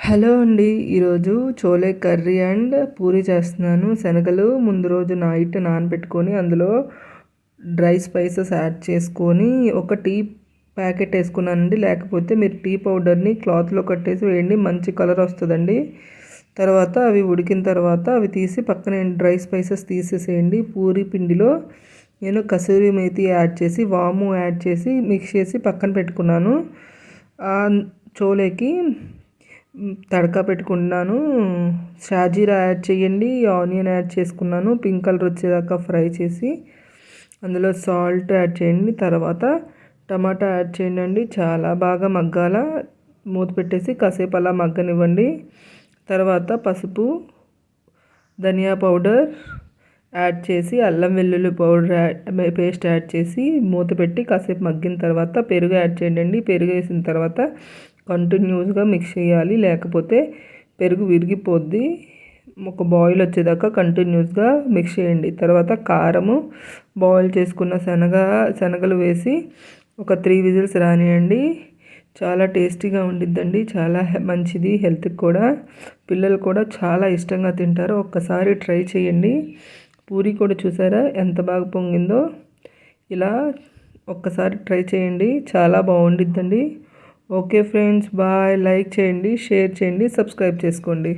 Hello అండి. ఈరోజు chole curry and puri చేస్తున్నాను. శనగలు ముందు రోజు నైట్ నానబెట్టుకొని అందులో డ్రై స్పైసెస్ యాడ్ చేసుకొని ఒక టీ ప్యాకెట్ వేసుకున్నానండి. లేకపోతే మీరు టీ పౌడర్ని క్లాత్లో కట్టేసి వేయండి, మంచి కలర్ వస్తుందండి. తర్వాత అవి ఉడికిన తర్వాత అవి తీసి పక్కన డ్రై స్పైసెస్ తీసేసేయండి. పూరి పిండిలో నేను కసూరి మేతి యాడ్ చేసి వాము యాడ్ చేసి మిక్స్ చేసి పక్కన పెట్టుకున్నాను. చోలేకి తడకా పెట్టుకున్నాను. షాజీరా యాడ్ చేయండి, ఆనియన్ యాడ్ చేసుకున్నాను. పింక్ కలర్ వచ్చేదాకా ఫ్రై చేసి అందులో సాల్ట్ యాడ్ చేయండి. తర్వాత టమాటా యాడ్ చేయండి. చాలా బాగా మగ్గాల, మూత పెట్టేసి కాసేపు అలా మగ్గనివ్వండి. తర్వాత పసుపు, ధనియా పౌడర్ యాడ్ చేసి అల్లం వెల్లుల్లి పౌడర్ పేస్ట్ యాడ్ చేసి మూత పెట్టి కాసేపు మగ్గిన తర్వాత పెరుగు యాడ్ చేయండి. పెరుగు వేసిన తర్వాత కంటిన్యూస్గా మిక్స్ చేయాలి, లేకపోతే పెరుగు విరిగిపోద్ది. ఒక బాయిల్ వచ్చేదాకా కంటిన్యూస్గా మిక్స్ చేయండి. తర్వాత కారము, బాయిల్ చేసుకున్న శనగలు వేసి ఒక 3 విజిల్స్ రానియండి. చాలా టేస్టీగా ఉండిద్దండి, చాలా మంచిది హెల్త్కి కూడా. పిల్లలు కూడా చాలా ఇష్టంగా తింటారు. ఒక్కసారి ట్రై చేయండి. పూరి కూడా చూసారా ఎంత బాగా పొంగిందో. ఇలా ఒక్కసారి ట్రై చేయండి, చాలా బాగుండిద్దండి. Okay friends, bye. లైక్ చేయండి, షేర్ చేయండి, సబ్స్క్రైబ్ చేసుకోండి.